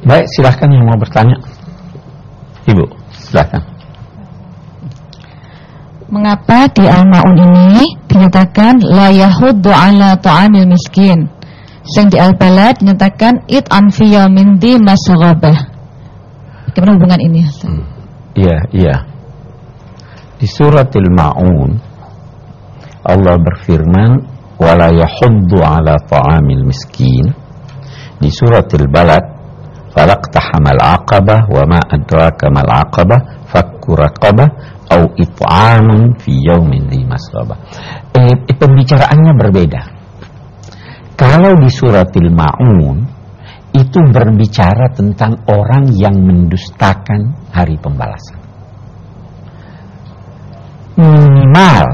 Baik, silahkan yang mau bertanya. Ibu, silahkan. Mengapa di Al-Ma'un ini dinyatakan la yahuddu ala ta'amil miskin, sing di Al-Balad dinyatakan it'am fi yaumin di masaghabah? Bagaimana hubungan ini? Iya. Di surat Al-Ma'un Allah berfirman wala yahuddu ala ta'amil miskin. Di surat Al-Balad falaqtahamal aqabah wa ma adraka mal aqabah fakku raqabah au it'amun fi yaumin dzi masghaba. Pembicaraannya berbeda. Kalau di surat Al-Ma'un itu berbicara tentang orang yang mendustakan hari pembalasan. Minimal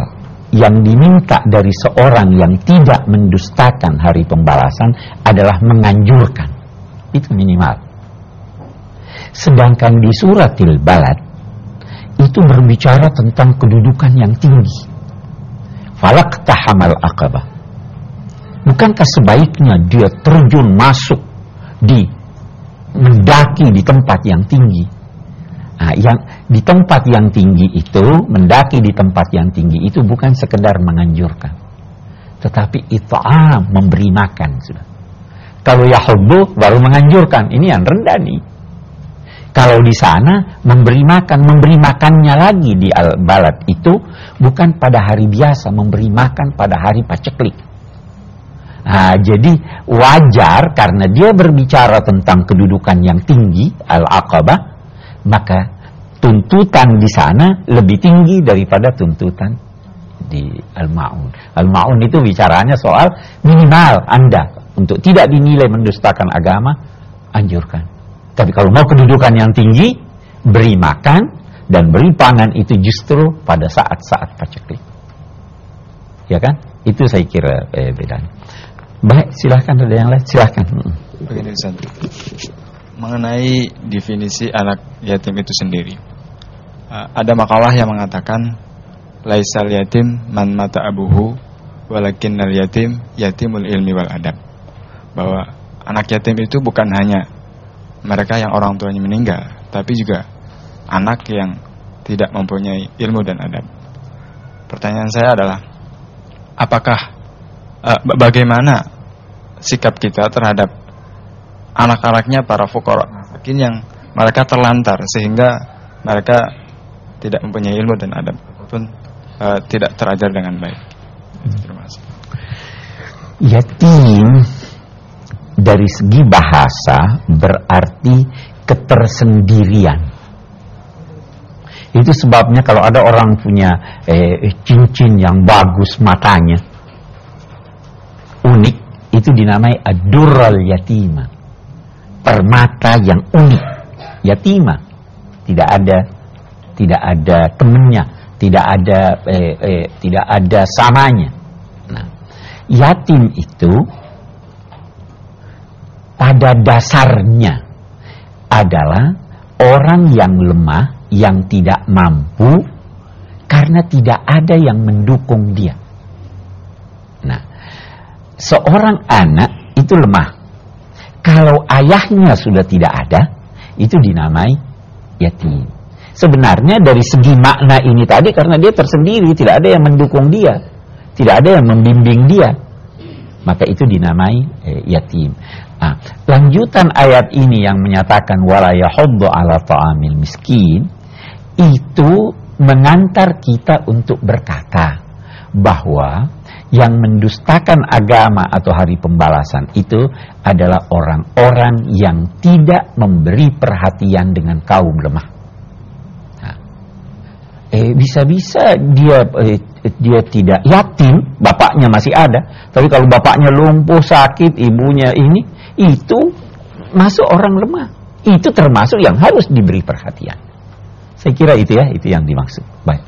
yang diminta dari seorang yang tidak mendustakan hari pembalasan adalah menganjurkan. Itu minimal. Sedangkan di surat Al-Balad itu berbicara tentang kedudukan yang tinggi. Falaqtahamal aqabah. Bukankah sebaiknya dia terjun masuk mendaki di tempat yang tinggi? Nah, yang di tempat yang tinggi itu, mendaki di tempat yang tinggi itu bukan sekedar menganjurkan, tetapi it'am, memberi makan sudah. Kalau yahuddu baru menganjurkan, ini yang rendah nih. Kalau di sana memberi makannya lagi di Al-Balad itu bukan pada hari biasa, memberi makan pada hari paceklik. Nah, jadi wajar karena dia berbicara tentang kedudukan yang tinggi, Al-Aqabah, maka tuntutan di sana lebih tinggi daripada tuntutan di Al-Ma'un. Al-Ma'un itu bicaranya soal minimal Anda untuk tidak dinilai mendustakan agama, anjurkan. Tapi kalau mau kedudukan yang tinggi, beri makan dan beri pangan itu justru pada saat-saat paceklik. Ya kan? Itu saya kira bedanya. Baik, silahkan ada yang lain, silahkan. Begini Ustaz, mengenai definisi anak yatim itu sendiri, ada makalah yang mengatakan laisal yatim man mata abuhu walakinnal yatim yatimul ilmi wal adab, bahwa anak yatim itu bukan hanya mereka yang orang tuanya meninggal, tapi juga anak yang tidak mempunyai ilmu dan adab. Pertanyaan saya adalah, apakah bagaimana sikap kita terhadap anak-anaknya para fuqara miskin yang mereka terlantar sehingga mereka tidak mempunyai ilmu dan adab pun tidak terajar dengan baik? Terima kasih. Yatim dari segi bahasa berarti ketersendirian. Itu sebabnya kalau ada orang punya cincin yang bagus matanya, unik, itu dinamai ad-durral yatima, permata yang unik. Yatima tidak ada temennya, tidak ada samanya. Nah, yatim itu pada dasarnya adalah orang yang lemah, yang tidak mampu karena tidak ada yang mendukung dia. Nah, seorang anak itu lemah. Kalau ayahnya sudah tidak ada, itu dinamai yatim. Sebenarnya dari segi makna ini tadi, karena dia tersendiri, tidak ada yang mendukung dia, tidak ada yang membimbing dia, maka itu dinamai yatim. Nah, lanjutan ayat ini yang menyatakan wala yahuddu ala ta'amil miskin itu mengantar kita untuk berkata bahwa yang mendustakan agama atau hari pembalasan itu adalah orang-orang yang tidak memberi perhatian dengan kaum lemah. Nah, bisa-bisa dia tidak yatim, bapaknya masih ada, tapi kalau bapaknya lumpuh, sakit, ibunya ini, itu masuk orang lemah. Itu termasuk yang harus diberi perhatian. Saya kira itu ya, itu yang dimaksud. Baik.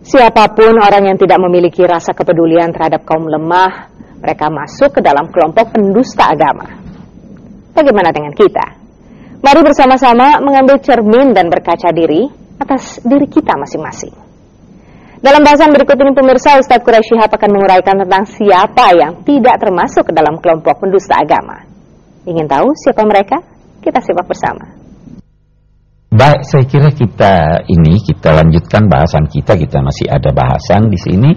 Siapapun orang yang tidak memiliki rasa kepedulian terhadap kaum lemah, mereka masuk ke dalam kelompok pendusta agama. Bagaimana dengan kita? Mari bersama-sama mengambil cermin dan berkaca diri atas diri kita masing-masing. Dalam bahasan berikut ini pemirsa, Ustadz Quraisy Shihab akan menguraikan tentang siapa yang tidak termasuk ke dalam kelompok pendusta agama. Ingin tahu siapa mereka? Kita simak bersama. Baik, saya kira kita lanjutkan bahasan kita masih ada bahasan di sini.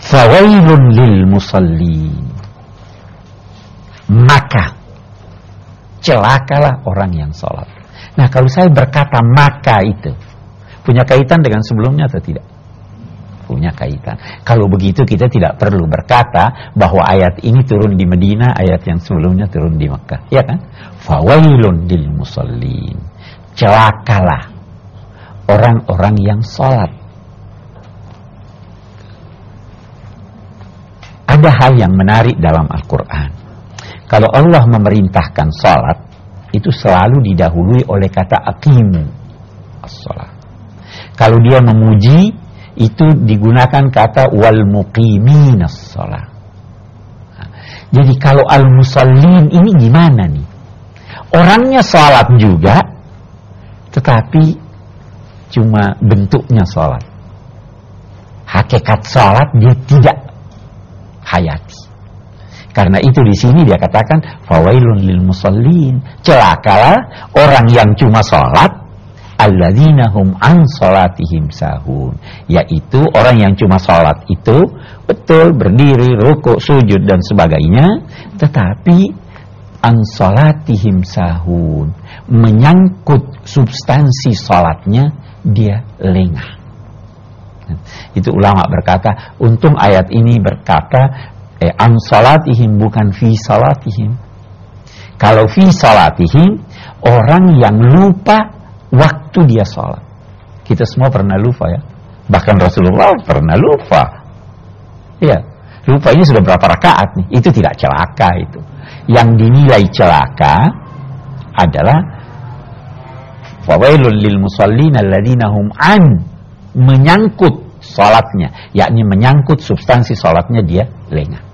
Fawailun lil musallin. Maka celakalah orang yang sholat. Nah, kalau saya berkata maka itu punya kaitan dengan sebelumnya atau tidak? Punya kaitan. Kalau begitu kita tidak perlu berkata bahwa ayat ini turun di Madinah, ayat yang sebelumnya turun di Makkah, ya kan? Fawailun lil musallin. Celakalah orang-orang yang sholat. Ada hal yang menarik dalam Al-Quran. Kalau Allah memerintahkan sholat, itu selalu didahului oleh kata aqimu as-sholat. Kalau dia memuji, itu digunakan kata wal muqiminas sholat. Jadi kalau al-musallin ini gimana nih? Orangnya sholat juga, tetapi cuma bentuknya sholat. Hakikat sholat dia tidak hayati. Karena itu di sini dia katakan fawailun lil musallin. Celakalah orang yang cuma sholat, alladzina hum an sholatihim sahun. Yaitu orang yang cuma sholat itu betul berdiri, rukuk, sujud dan sebagainya, tetapi an sholatihim sahun, menyangkut substansi sholatnya dia lengah. Itu ulama berkata, untung ayat ini berkata an sholatihim bukan fi sholatihim. Kalau fi sholatihim, orang yang lupa waktu dia sholat. Kita semua pernah lupa ya. Bahkan Rasulullah pernah lupa. Ya, lupa ini sudah berapa rakaat nih. Itu tidak celaka itu. Yang dinilai celaka adalah fawailul lil musallin alladzina hum an, menyangkut sholatnya, yakni menyangkut substansi sholatnya dia lengah.